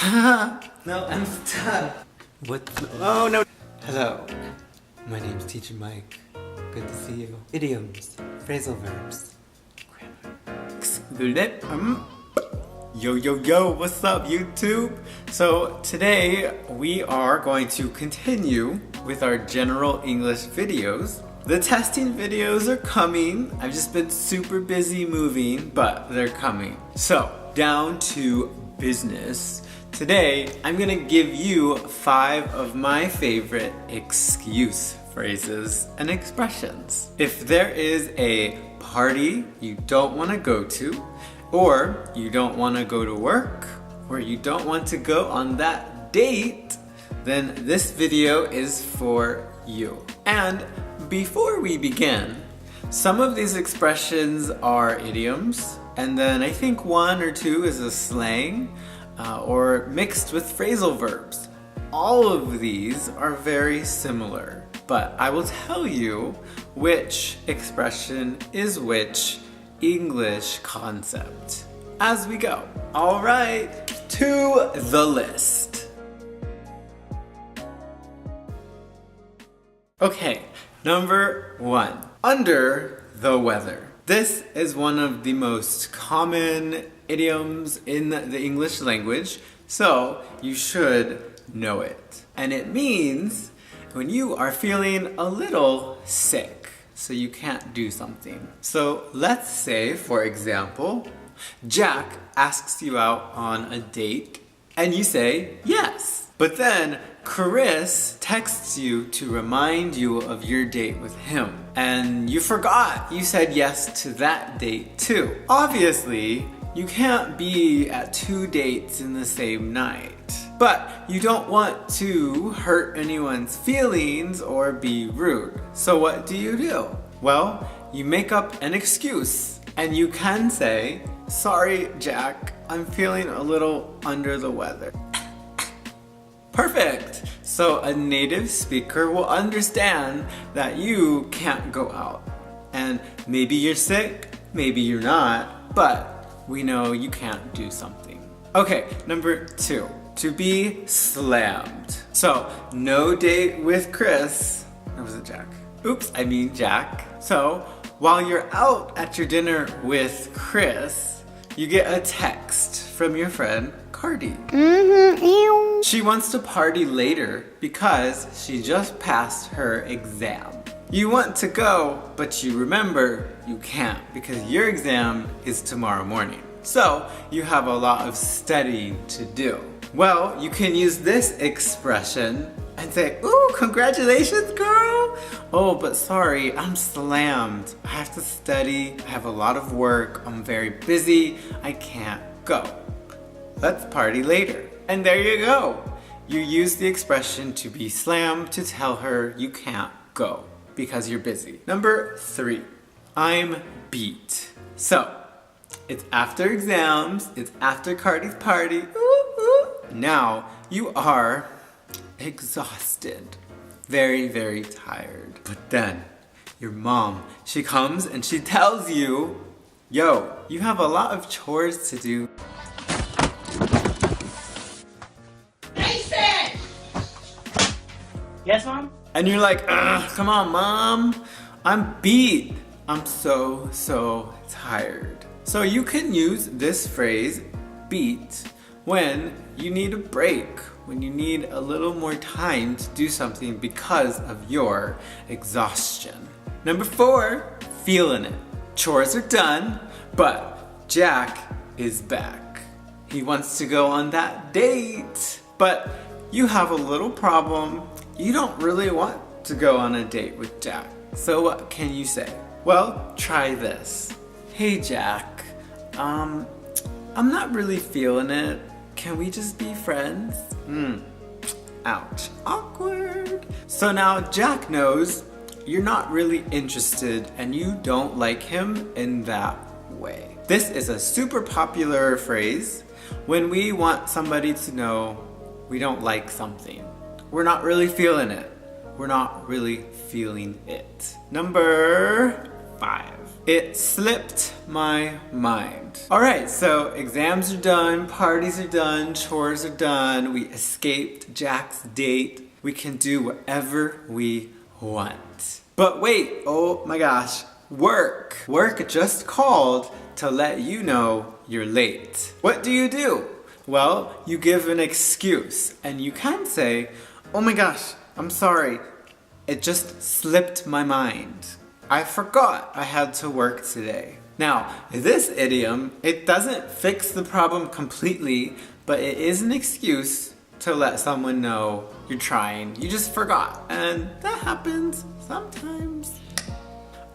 No, I'm stuck. What? Oh no. Hello. My name's Teacher Mike. Good to see you. Idioms, phrasal verbs, grammar. Yo, what's up YouTube? So today we are going to continue with our general English videos. The testing videos are coming. I've just been super busy moving, but they're coming. So down to business. Today I'm gonna give you 5 of my favorite excuse phrases and expressions. If there is a party you don't want to go to, or you don't want to go to work, or you don't want to go on that date, then this video is for you. And before we begin, some of these expressions are idioms, and then I think 1 or 2 is a slang, or mixed with phrasal verbs. All of these are very similar, but I will tell you which expression is which English concept as we go. All right, to the list. Okay, number 1, under the weather. This is one of the most common idioms in the English language, so you should know it. And it means when you are feeling a little sick, so you can't do something. So let's say, for example, Jack asks you out on a date and you say yes. But then Chris texts you to remind you of your date with him. And you forgot you said yes to that date too. Obviously, you can't be at 2 dates in the same night. But you don't want to hurt anyone's feelings or be rude. So what do? Well, you make up an excuse and you can say, "Sorry, Jack, I'm feeling a little under the weather." Perfect! So a native speaker will understand that you can't go out. And maybe you're sick, maybe you're not, but we know you can't do something. Okay, number 2. To be slammed. So, no date with Chris. Or was it Jack? Oops, I mean Jack. So, while you're out at your dinner with Chris, you get a text from your friend Cardi. She wants to party later because she just passed her exam. You want to go, but you remember you can't because your exam is tomorrow morning. So you have a lot of studying to do. Well, you can use this expression and say, "Ooh, congratulations, girl! Oh, but sorry, I'm slammed. I have to study, I have a lot of work, I'm very busy, I can't go. Let's party later." And there you go. You use the expression to be slammed to tell her you can't go because you're busy. Number 3, I'm beat. So, it's after exams, it's after Cardi's party. Now you are exhausted, very, very tired. But then your mom, she comes and she tells you, "Yo, you have a lot of chores to do." Yes, Mom? And you're like, "Ugh, come on, Mom. I'm beat. I'm so tired." So you can use this phrase, beat, when you need a break, when you need a little more time to do something because of your exhaustion. Number 4, feeling it. Chores are done, but Jack is back. He wants to go on that date, but you have a little problem. You don't really want to go on a date with Jack. So what can you say? Well, try this. "Hey Jack, I'm not really feeling it. Can we just be friends?" Ouch, awkward. So now Jack knows you're not really interested and you don't like him in that way. This is a super popular phrase when we want somebody to know we don't like something. We're not really feeling it. We're not really feeling it. Number 5. It slipped my mind. All right, so exams are done, parties are done, chores are done. We escaped Jack's date. We can do whatever we want. But wait, oh my gosh, work. Work just called to let you know you're late. What do? Well, you give an excuse and you can say, oh my gosh, I'm sorry. It just slipped my mind. I forgot I had to work today. Now, this idiom, it doesn't fix the problem completely, but it is an excuse to let someone know you're trying. You just forgot, and that happens sometimes.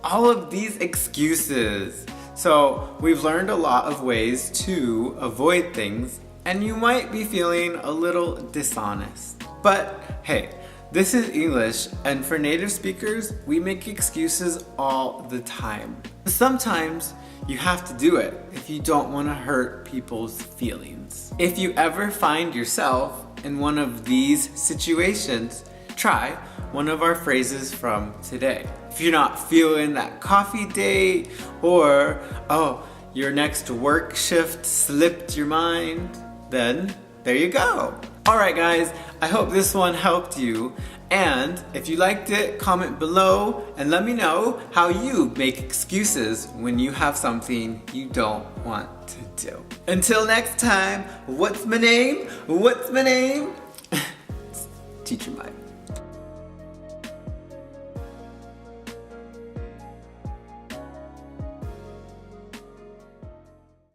All of these excuses. So we've learned a lot of ways to avoid things, and you might be feeling a little dishonest. But hey, this is English, and for native speakers, we make excuses all the time. Sometimes you have to do it if you don't want to hurt people's feelings. If you ever find yourself in one of these situations, try one of our phrases from today. If you're not feeling that coffee date, or your next work shift slipped your mind, then there you go. Alright guys, I hope this one helped you, and if you liked it, comment below and let me know how you make excuses when you have something you don't want to do. Until next time, what's my name? What's my name? Teacher Mike.